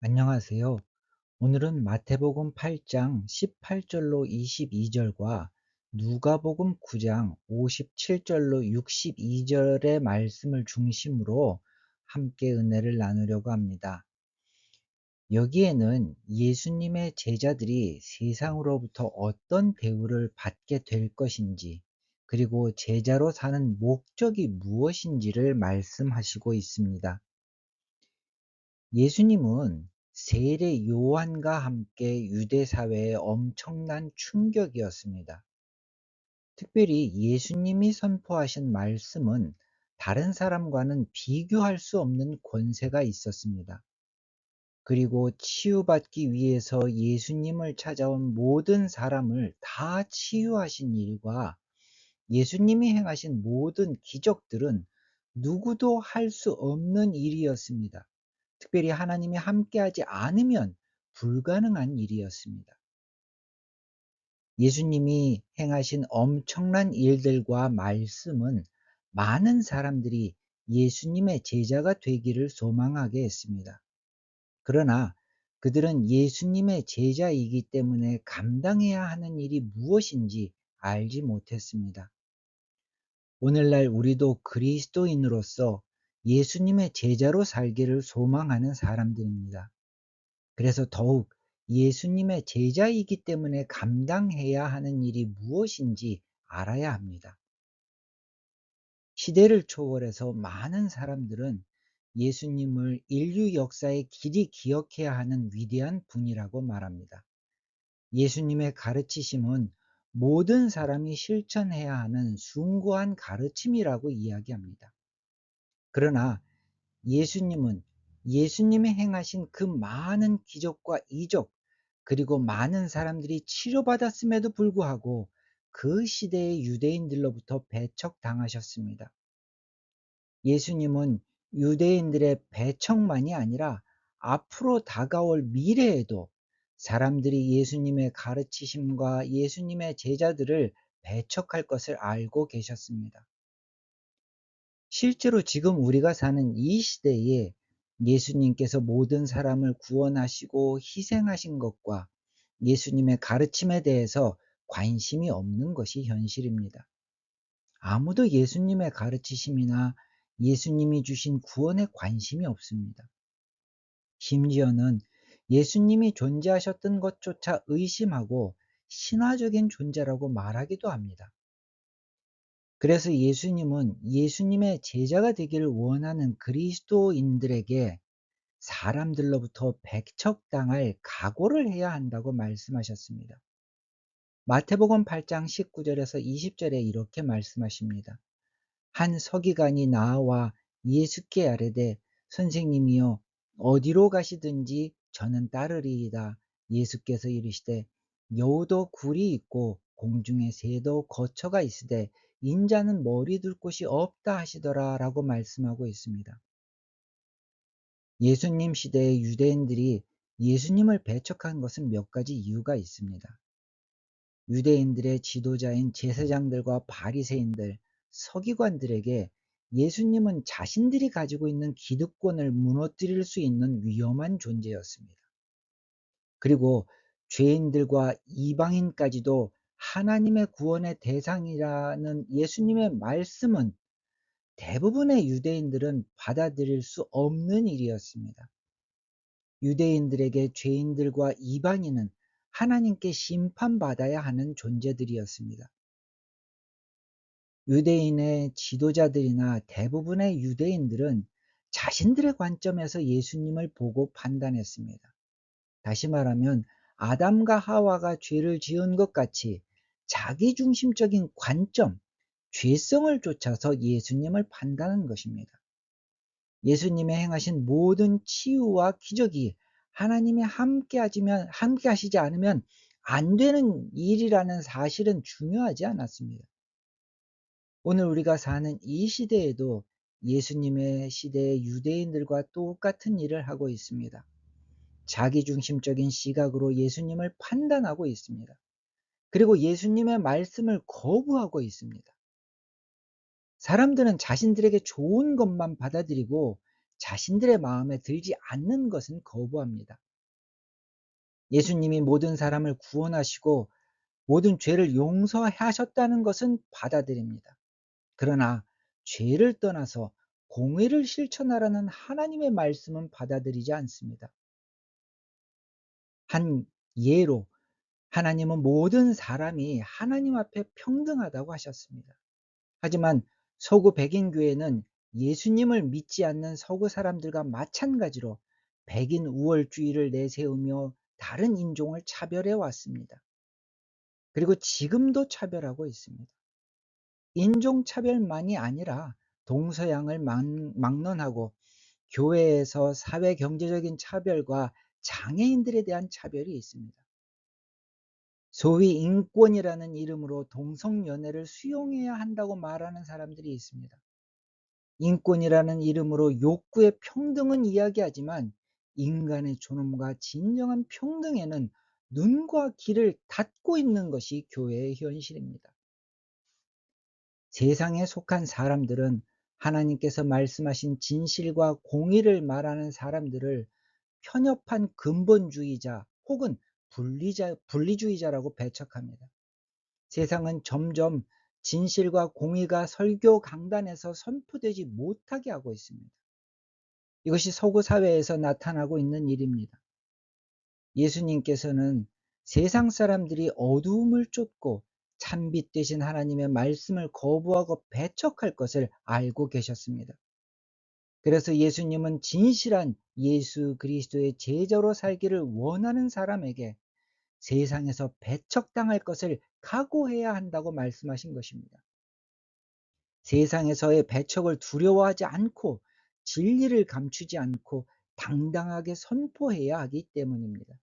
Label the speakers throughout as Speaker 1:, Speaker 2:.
Speaker 1: 안녕하세요. 오늘은 마태복음 8장 18절로 22절과 누가복음 9장 57절로 62절의 말씀을 중심으로 함께 은혜를 나누려고 합니다. 여기에는 예수님의 제자들이 세상으로부터 어떤 대우를 받게 될 것인지, 그리고 제자로 사는 목적이 무엇인지를 말씀하시고 있습니다. 예수님은 세례 요한과 함께 유대 사회에 엄청난 충격이었습니다. 특별히 예수님이 선포하신 말씀은 다른 사람과는 비교할 수 없는 권세가 있었습니다. 그리고 치유받기 위해서 예수님을 찾아온 모든 사람을 다 치유하신 일과 예수님이 행하신 모든 기적들은 누구도 할 수 없는 일이었습니다. 특별히 하나님이 함께하지 않으면 불가능한 일이었습니다. 예수님이 행하신 엄청난 일들과 말씀은 많은 사람들이 예수님의 제자가 되기를 소망하게 했습니다. 그러나 그들은 예수님의 제자이기 때문에 감당해야 하는 일이 무엇인지 알지 못했습니다. 오늘날 우리도 그리스도인으로서 예수님의 제자로 살기를 소망하는 사람들입니다. 그래서 더욱 예수님의 제자이기 때문에 감당해야 하는 일이 무엇인지 알아야 합니다. 시대를 초월해서 많은 사람들은 예수님을 인류 역사의 길이 기억해야 하는 위대한 분이라고 말합니다. 예수님의 가르치심은 모든 사람이 실천해야 하는 숭고한 가르침이라고 이야기합니다. 그러나 예수님은 예수님이 행하신 그 많은 기적과 이적, 그리고 많은 사람들이 치료받았음에도 불구하고 그 시대의 유대인들로부터 배척당하셨습니다. 예수님은 유대인들의 배척만이 아니라 앞으로 다가올 미래에도 사람들이 예수님의 가르치심과 예수님의 제자들을 배척할 것을 알고 계셨습니다. 실제로 지금 우리가 사는 이 시대에 예수님께서 모든 사람을 구원하시고 희생하신 것과 예수님의 가르침에 대해서 관심이 없는 것이 현실입니다. 아무도 예수님의 가르치심이나 예수님이 주신 구원에 관심이 없습니다. 심지어는 예수님이 존재하셨던 것조차 의심하고 신화적인 존재라고 말하기도 합니다. 그래서 예수님은 예수님의 제자가 되기를 원하는 그리스도인들에게 사람들로부터 배척당할 각오를 해야 한다고 말씀하셨습니다. 마태복음 8장 19절에서 20절에 이렇게 말씀하십니다. 한 서기관이 나와 예수께 아뢰되 선생님이여 어디로 가시든지 저는 따르리이다. 예수께서 이르시되 여우도 굴이 있고 공중에 새도 거처가 있으되 인자는 머리 둘 곳이 없다 하시더라 라고 말씀하고 있습니다. 예수님 시대의 유대인들이 예수님을 배척한 것은 몇 가지 이유가 있습니다. 유대인들의 지도자인 제사장들과 바리새인들, 서기관들에게 예수님은 자신들이 가지고 있는 기득권을 무너뜨릴 수 있는 위험한 존재였습니다. 그리고 죄인들과 이방인까지도 하나님의 구원의 대상이라는 예수님의 말씀은 대부분의 유대인들은 받아들일 수 없는 일이었습니다. 유대인들에게 죄인들과 이방인은 하나님께 심판받아야 하는 존재들이었습니다. 유대인의 지도자들이나 대부분의 유대인들은 자신들의 관점에서 예수님을 보고 판단했습니다. 다시 말하면 아담과 하와가 죄를 지은 것 같이 자기중심적인 관점, 죄성을 쫓아서 예수님을 판단한 것입니다. 예수님의 행하신 모든 치유와 기적이 하나님이 함께 하시지 않으면 안 되는 일이라는 사실은 중요하지 않았습니다. 오늘 우리가 사는 이 시대에도 예수님의 시대의 유대인들과 똑같은 일을 하고 있습니다. 자기중심적인 시각으로 예수님을 판단하고 있습니다. 그리고 예수님의 말씀을 거부하고 있습니다. 사람들은 자신들에게 좋은 것만 받아들이고 자신들의 마음에 들지 않는 것은 거부합니다. 예수님이 모든 사람을 구원하시고 모든 죄를 용서하셨다는 것은 받아들입니다. 그러나 죄를 떠나서 공의를 실천하라는 하나님의 말씀은 받아들이지 않습니다. 한 예로 하나님은 모든 사람이 하나님 앞에 평등하다고 하셨습니다. 하지만 서구 백인 교회는 예수님을 믿지 않는 서구 사람들과 마찬가지로 백인 우월주의를 내세우며 다른 인종을 차별해 왔습니다. 그리고 지금도 차별하고 있습니다. 인종차별만이 아니라 동서양을 막론하고 교회에서 사회 경제적인 차별과 장애인들에 대한 차별이 있습니다. 소위 인권이라는 이름으로 동성연애를 수용해야 한다고 말하는 사람들이 있습니다. 인권이라는 이름으로 욕구의 평등은 이야기하지만 인간의 존엄과 진정한 평등에는 눈과 귀를 닫고 있는 것이 교회의 현실입니다. 세상에 속한 사람들은 하나님께서 말씀하신 진실과 공의를 말하는 사람들을 편협한 근본주의자 혹은 분리주의자라고 배척합니다. 세상은 점점 진실과 공의가 설교 강단에서 선포되지 못하게 하고 있습니다. 이것이 서구 사회에서 나타나고 있는 일입니다. 예수님께서는 세상 사람들이 어두움을 쫓고 참빛 되신 하나님의 말씀을 거부하고 배척할 것을 알고 계셨습니다. 그래서 예수님은 진실한 예수 그리스도의 제자로 살기를 원하는 사람에게 세상에서 배척당할 것을 각오해야 한다고 말씀하신 것입니다. 세상에서의 배척을 두려워하지 않고 진리를 감추지 않고 당당하게 선포해야 하기 때문입니다.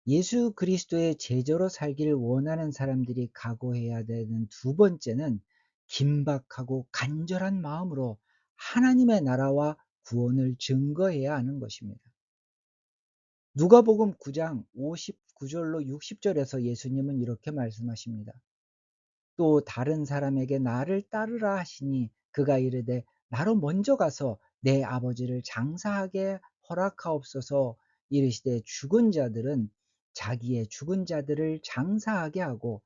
Speaker 1: 예수 그리스도의 제자로 살기를 원하는 사람들이 각오해야 되는 두 번째는 긴박하고 간절한 마음으로 하나님의 나라와 구원을 증거해야 하는 것입니다. 누가복음 9장 59절로 60절에서 예수님은 이렇게 말씀하십니다. 또 다른 사람에게 나를 따르라 하시니 그가 이르되 나로 먼저 가서 내 아버지를 장사하게 허락하옵소서. 이르시되 죽은 자들은 자기의 죽은 자들을 장사하게 하고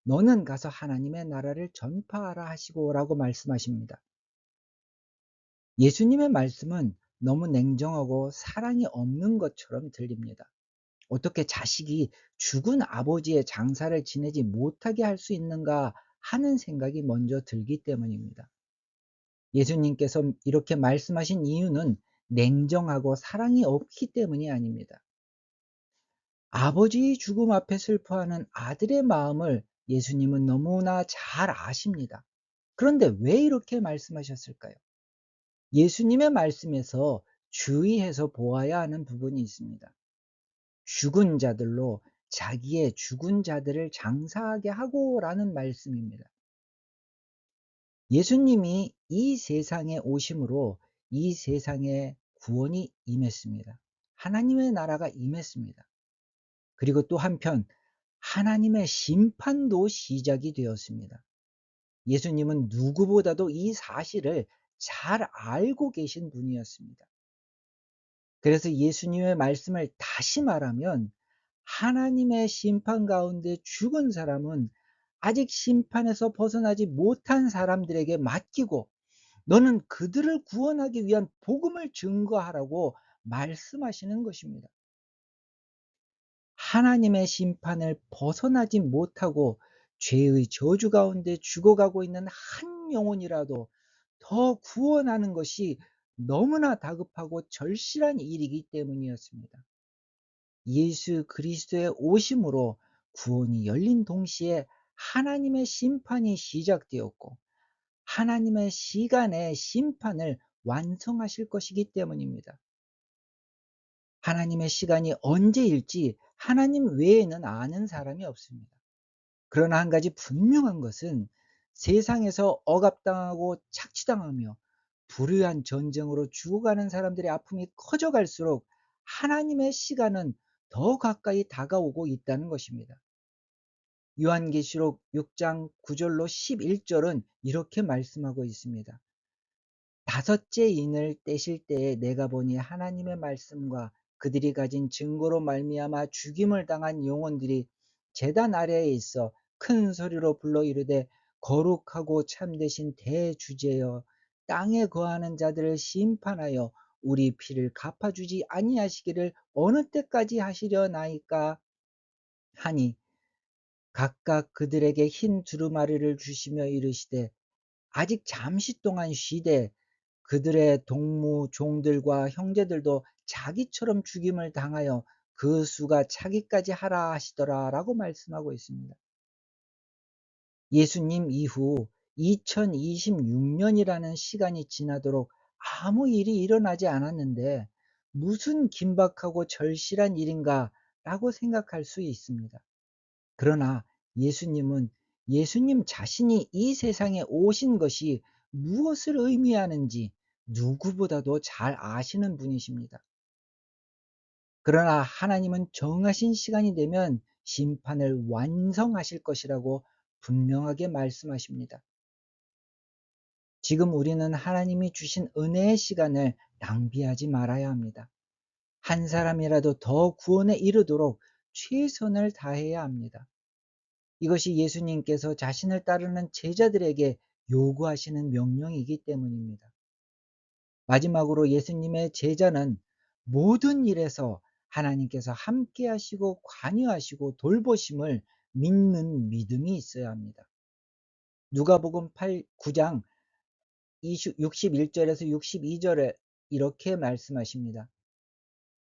Speaker 1: 너는 가서 하나님의 나라를 전파하라 하시고라고 말씀하십니다. 예수님의 말씀은 너무 냉정하고 사랑이 없는 것처럼 들립니다. 어떻게 자식이 죽은 아버지의 장사를 지내지 못하게 할 수 있는가 하는 생각이 먼저 들기 때문입니다. 예수님께서 이렇게 말씀하신 이유는 냉정하고 사랑이 없기 때문이 아닙니다. 아버지의 죽음 앞에 슬퍼하는 아들의 마음을 예수님은 너무나 잘 아십니다. 그런데 왜 이렇게 말씀하셨을까요? 예수님의 말씀에서 주의해서 보아야 하는 부분이 있습니다. 죽은 자들로 자기의 죽은 자들을 장사하게 하고라는 말씀입니다. 예수님이 이 세상에 오심으로 이 세상에 구원이 임했습니다. 하나님의 나라가 임했습니다. 그리고 또 한편 하나님의 심판도 시작이 되었습니다. 예수님은 누구보다도 이 사실을 잘 알고 계신 분이었습니다. 그래서 예수님의 말씀을 다시 말하면 하나님의 심판 가운데 죽은 사람은 아직 심판에서 벗어나지 못한 사람들에게 맡기고 너는 그들을 구원하기 위한 복음을 증거하라고 말씀하시는 것입니다. 하나님의 심판을 벗어나지 못하고 죄의 저주 가운데 죽어가고 있는 한 영혼이라도 더 구원하는 것이 너무나 다급하고 절실한 일이기 때문이었습니다. 예수 그리스도의 오심으로 구원이 열린 동시에 하나님의 심판이 시작되었고 하나님의 시간의 심판을 완성하실 것이기 때문입니다. 하나님의 시간이 언제일지 하나님 외에는 아는 사람이 없습니다. 그러나 한 가지 분명한 것은 세상에서 억압당하고 착취당하며 불의한 전쟁으로 죽어가는 사람들의 아픔이 커져갈수록 하나님의 시간은 더 가까이 다가오고 있다는 것입니다. 요한계시록 6장 9절로 11절은 이렇게 말씀하고 있습니다. 다섯째 인을 떼실 때에 내가 보니 하나님의 말씀과 그들이 가진 증거로 말미암아 죽임을 당한 영혼들이 제단 아래에 있어 큰 소리로 불러 이르되 거룩하고 참되신 대주제여 땅에 거하는 자들을 심판하여 우리 피를 갚아주지 아니하시기를 어느 때까지 하시려나이까 하니 각각 그들에게 흰 두루마리를 주시며 이르시되 아직 잠시 동안 쉬되 그들의 동무 종들과 형제들도 자기처럼 죽임을 당하여 그 수가 차기까지 하라 하시더라 라고 말씀하고 있습니다. 예수님 이후 2026년이라는 시간이 지나도록 아무 일이 일어나지 않았는데 무슨 긴박하고 절실한 일인가 라고 생각할 수 있습니다. 그러나 예수님은 예수님 자신이 이 세상에 오신 것이 무엇을 의미하는지 누구보다도 잘 아시는 분이십니다. 그러나 하나님은 정하신 시간이 되면 심판을 완성하실 것이라고 분명하게 말씀하십니다. 지금 우리는 하나님이 주신 은혜의 시간을 낭비하지 말아야 합니다. 한 사람이라도 더 구원에 이르도록 최선을 다해야 합니다. 이것이 예수님께서 자신을 따르는 제자들에게 요구하시는 명령이기 때문입니다. 마지막으로 예수님의 제자는 모든 일에서 하나님께서 함께 하시고 관여하시고 돌보심을 믿는 믿음이 있어야 합니다. 누가복음 9장 61절에서 62절에 이렇게 말씀하십니다.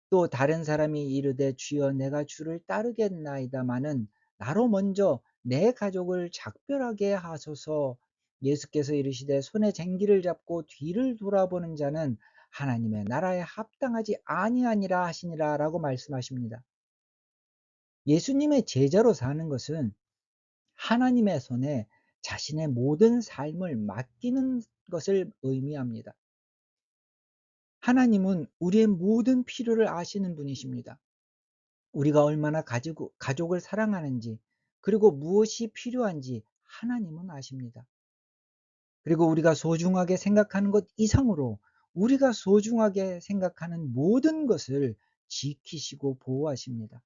Speaker 1: 또 다른 사람이 이르되 주여 내가 주를 따르겠나이다마는 나로 먼저 내 가족을 작별하게 하소서. 예수께서 이르시되 손에 쟁기를 잡고 뒤를 돌아보는 자는 하나님의 나라에 합당하지 아니하니라 하시니라 라고 말씀하십니다. 예수님의 제자로 사는 것은 하나님의 손에 자신의 모든 삶을 맡기는 것을 의미합니다. 하나님은 우리의 모든 필요를 아시는 분이십니다. 우리가 얼마나 가족을 사랑하는지 그리고 무엇이 필요한지 하나님은 아십니다. 그리고 우리가 소중하게 생각하는 것 이상으로 우리가 소중하게 생각하는 모든 것을 지키시고 보호하십니다.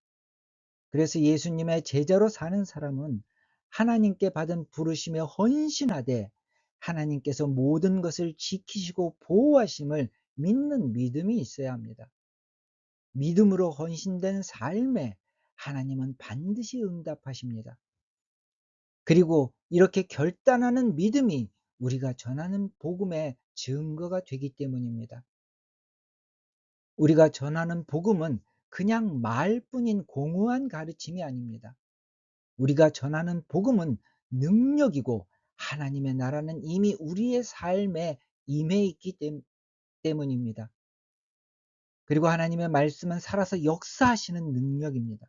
Speaker 1: 그래서 예수님의 제자로 사는 사람은 하나님께 받은 부르심에 헌신하되 하나님께서 모든 것을 지키시고 보호하심을 믿는 믿음이 있어야 합니다. 믿음으로 헌신된 삶에 하나님은 반드시 응답하십니다. 그리고 이렇게 결단하는 믿음이 우리가 전하는 복음의 증거가 되기 때문입니다. 우리가 전하는 복음은 그냥 말뿐인 공허한 가르침이 아닙니다. 우리가 전하는 복음은 능력이고 하나님의 나라는 이미 우리의 삶에 임해 있기 때문입니다. 그리고 하나님의 말씀은 살아서 역사하시는 능력입니다.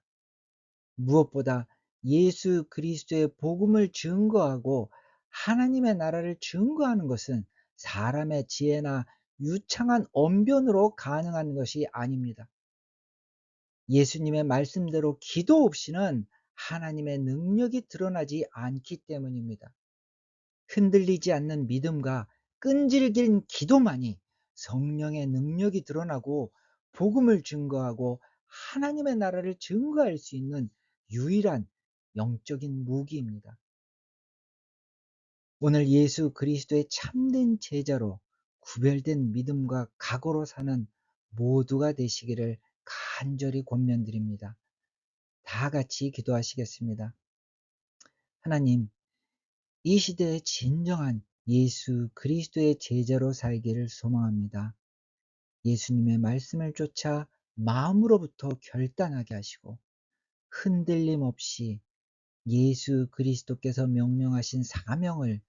Speaker 1: 무엇보다 예수 그리스도의 복음을 증거하고 하나님의 나라를 증거하는 것은 사람의 지혜나 유창한 언변으로 가능한 것이 아닙니다. 예수님의 말씀대로 기도 없이는 하나님의 능력이 드러나지 않기 때문입니다. 흔들리지 않는 믿음과 끈질긴 기도만이 성령의 능력이 드러나고 복음을 증거하고 하나님의 나라를 증거할 수 있는 유일한 영적인 무기입니다. 오늘 예수 그리스도의 참된 제자로 구별된 믿음과 각오로 사는 모두가 되시기를 간절히 권면드립니다. 다 같이 기도하시겠습니다. 하나님, 이 시대의 진정한 예수 그리스도의 제자로 살기를 소망합니다. 예수님의 말씀을 쫓아 마음으로부터 결단하게 하시고 흔들림 없이 예수 그리스도께서 명령하신 사명을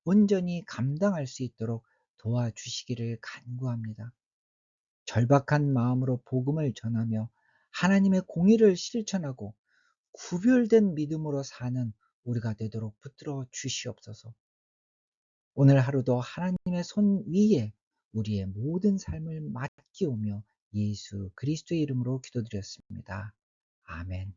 Speaker 1: 온전히 감당할 수 있도록 도와주시기를 간구합니다. 절박한 마음으로 복음을 전하며 하나님의 공의를 실천하고 구별된 믿음으로 사는 우리가 되도록 붙들어 주시옵소서. 오늘 하루도 하나님의 손 위에 우리의 모든 삶을 맡기오며 예수 그리스도의 이름으로 기도드렸습니다. 아멘.